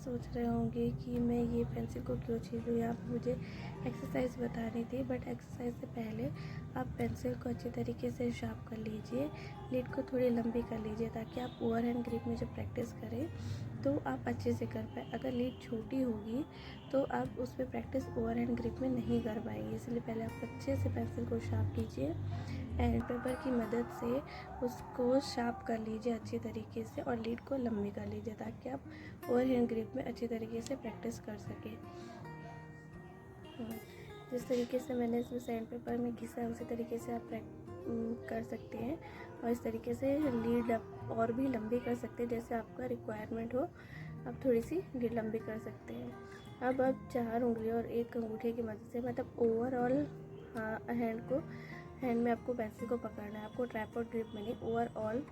सोच रहे होंगे कि मैं ये पेंसिल को क्यों छील रही हूँ। यहाँ पर मुझे एक्सरसाइज बतानी थी, बट एक्सरसाइज से पहले आप पेंसिल को अच्छी तरीके से शार्प कर लीजिए। लीड को थोड़ी लंबी कर लीजिए ताकि आप ओवर हैंड ग्रिप में जब प्रैक्टिस करें तो आप अच्छे से कर पाए। अगर लीड छोटी होगी तो आप उस पर प्रैक्टिस ओवर हैंड ग्रिप में नहीं कर पाएंगे। इसलिए पहले आप अच्छे से पेंसिल को शार्प कीजिए एंड पेपर की मदद से उसको शार्प कर लीजिए अच्छी तरीके से और लीड को लंबी कर लीजिए ताकि आप ओवर हैंड ग्रिप में अच्छी तरीके से प्रैक्टिस कर सकें। जिस तरीके से मैंने इसमें सैंड पेपर में घिसा है उसी तरीके से आप कर सकते हैं और इस तरीके से लीड आप और भी लंबी कर सकते हैं। जैसे आपका रिक्वायरमेंट हो आप थोड़ी सी लीड लंबी कर सकते हैं। अब आप 4 उंगली और 1 अंगूठे की मदद से मतलब ओवरऑल हैंड में आपको पेंसिल को पकड़ना है। आपको ट्राइपॉड ग्रिप में नहीं, ओवरऑल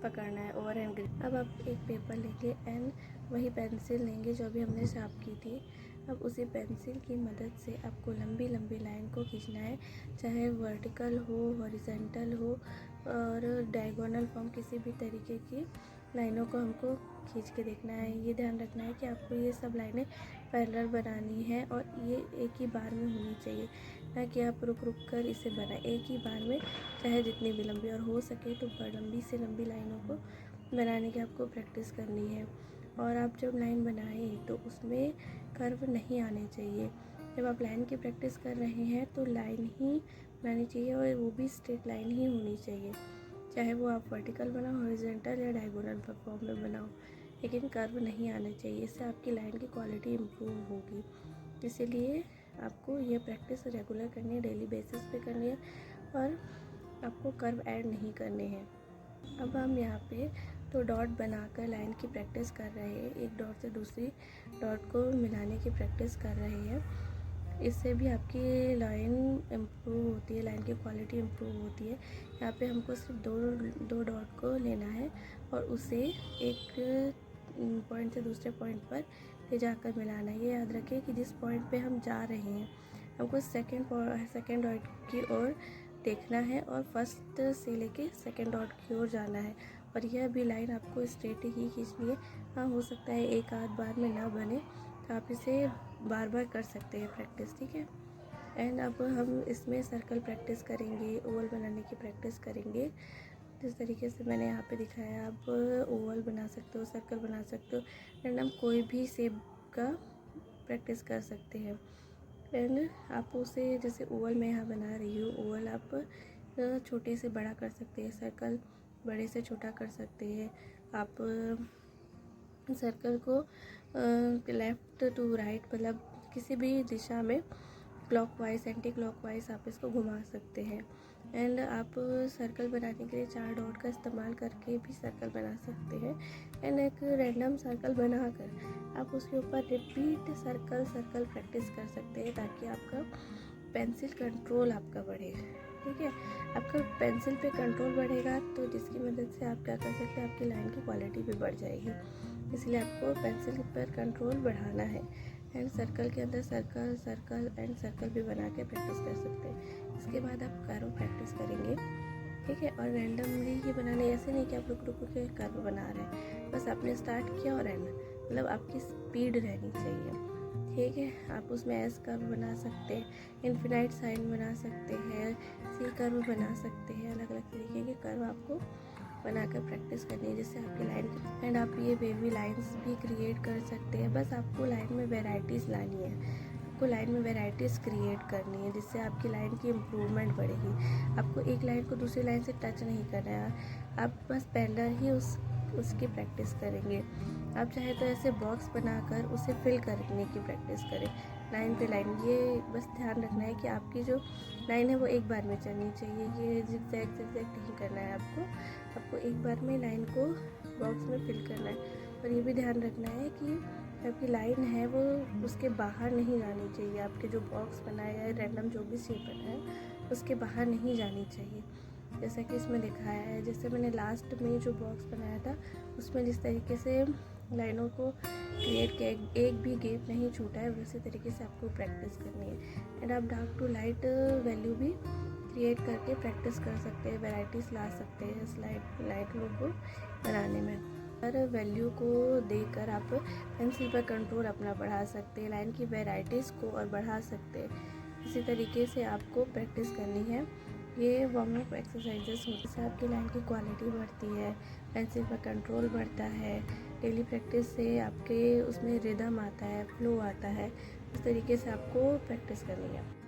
पकड़ना है, ओवर हैंड ग्रिप। अब आप एक पेपर लेंगे एंड वही पेंसिल लेंगे जो अभी हमने शार्प की थी। अब उसी पेंसिल की मदद से आपको लंबी लंबी लाइन को खींचना है, चाहे वर्टिकल हो, हॉरिजॉन्टल हो और डायगोनल फॉर्म, किसी भी तरीके की लाइनों को हमको खींच के देखना है। ये ध्यान रखना है कि आपको ये सब लाइनें पैरेलल बनानी है और ये एक ही बार में होनी चाहिए, ना कि आप रुक रुक कर इसे बनाएं। एक ही बार में चाहे जितनी भी लंबी, और हो सके तो लंबी से लंबी लाइनों को बनाने की आपको प्रैक्टिस करनी है। और आप जब लाइन बनाएं तो उसमें कर्व नहीं आने चाहिए। जब आप लाइन की प्रैक्टिस कर रहे हैं तो लाइन ही बनानी चाहिए और वो भी स्ट्रेट लाइन ही होनी चाहिए, चाहे वो आप वर्टिकल बनाओ, हॉरिजॉन्टल या डायगोनल फॉर्म में बनाओ, लेकिन कर्व नहीं आना चाहिए। इससे आपकी लाइन की क्वालिटी इम्प्रूव होगी। इसीलिए आपको ये प्रैक्टिस रेगुलर करनी है, डेली बेसिस पे करनी है और आपको कर्व ऐड नहीं करने हैं। अब हम यहाँ पे तो डॉट बनाकर लाइन की प्रैक्टिस कर रहे हैं, एक डॉट से दूसरी डॉट को मिलाने की प्रैक्टिस कर रहे हैं। इससे भी आपकी लाइन इम्प्रूव होती है, लाइन की क्वालिटी इम्प्रूव होती है। यहाँ पे हमको सिर्फ दो डॉट को लेना है और उसे एक पॉइंट से दूसरे पॉइंट पर ले जाकर मिलाना है। ये याद रखें कि जिस पॉइंट पे हम जा रहे हैं हमको सेकेंड डॉट की ओर देखना है और फर्स्ट से लेके सेकेंड डॉट की ओर जाना है। और यह भी लाइन आपको स्ट्रेट ही खींचनी है। हाँ, हो सकता है एक आध बार में ना बने तो आप इसे बार बार कर सकते हैं प्रैक्टिस, ठीक है। एंड अब हम इसमें सर्कल प्रैक्टिस करेंगे, ओवल बनाने की प्रैक्टिस करेंगे। जिस तरीके से मैंने यहाँ पे दिखाया, आप ओवल बना सकते हो, सर्कल बना सकते हो एंड हम कोई भी शेप का प्रैक्टिस कर सकते हैं। एंड आप उसे, जैसे ओवल मैं यहाँ बना रही हूँ, ओवल आप छोटे से बड़ा कर सकते हैं, सर्कल बड़े से छोटा कर सकते हैं। आप सर्कल को लेफ़्ट टू राइट मतलब किसी भी दिशा में क्लॉकवाइज एंटी क्लॉकवाइज आप इसको घुमा सकते हैं। एंड आप सर्कल बनाने के लिए 4 डॉट का इस्तेमाल करके भी सर्कल बना सकते हैं। एंड एक रैंडम सर्कल बनाकर आप उसके ऊपर रिपीट सर्कल प्रैक्टिस कर सकते हैं ताकि आपका पेंसिल कंट्रोल आपका बढ़े, ठीक है। आपका पेंसिल पे कंट्रोल बढ़ेगा तो जिसकी मदद से आप क्या कर सकते हैं, आपकी लाइन की क्वालिटी भी बढ़ जाएगी। इसलिए आपको पेंसिल पर कंट्रोल बढ़ाना है। एंड सर्कल के अंदर सर्कल एंड सर्कल भी बना के प्रैक्टिस कर सकते हैं। इसके बाद आप कर्व प्रैक्टिस करेंगे, ठीक है। और रैंडमली ये बनाने, ऐसे नहीं कि आप रुक रुक के कर्व बना रहे हैं, बस आपने स्टार्ट किया और एंड, मतलब आपकी स्पीड रहनी चाहिए, ठीक है। आप उसमें एस कर्व बना सकते हैं, इन्फिनाइट साइन बना सकते हैं, सी कर्व बना सकते हैं। अलग अलग तरीके के कर्व आपको बनाकर प्रैक्टिस करनी है जिससे आपकी लाइन की, एंड आप ये वेवी लाइंस भी क्रिएट कर सकते हैं। बस आपको लाइन में वेराइटीज़ लानी है, आपको लाइन में वेराइटीज़ क्रिएट करनी है जिससे आपकी लाइन की इम्प्रूवमेंट बढ़ेगी। आपको एक लाइन को दूसरी लाइन से टच नहीं करना है, आप बस पैरेलल ही उसकी प्रैक्टिस करेंगे। आप चाहे तो ऐसे बॉक्स बनाकर उसे फिल करने की प्रैक्टिस करें, लाइन पे लाइन। ये बस ध्यान रखना है कि आपकी जो लाइन है वो एक बार में चलनी चाहिए, ये जिगजैग नहीं करना है आपको एक बार में लाइन को बॉक्स में फिल करना है। और ये भी ध्यान रखना है कि आपकी लाइन है वो उसके बाहर नहीं जानी चाहिए, आपके जो बॉक्स बनाया है, रैंडम जो भी शेप बनाया है उसके बाहर नहीं जानी चाहिए, जैसा कि इसमें दिखाया है। जैसे मैंने लास्ट में जो बॉक्स बनाया था उसमें जिस तरीके से लाइनों को क्रिएट किया, एक भी गैप नहीं छूटा है, उसी तरीके से आपको प्रैक्टिस करनी है। एंड आप डार्क टू लाइट वैल्यू भी क्रिएट करके प्रैक्टिस कर सकते हैं, वैराइटीज़ ला सकते हैं इस लाइट को बनाने में। हर वैल्यू को देकर आप पेंसिल पर कंट्रोल अपना बढ़ा सकते हैं, लाइन की वेराइटीज़ को और बढ़ा सकते हैं। इसी तरीके से आपको प्रैक्टिस करनी है। ये वार्म अप एक्सरसाइजेस होने से आपकी लाइन की क्वालिटी बढ़ती है, पेंसिल पर कंट्रोल बढ़ता है। डेली प्रैक्टिस से आपके उसमें रिदम आता है, फ्लो आता है। इस तरीके से आपको प्रैक्टिस करनी है।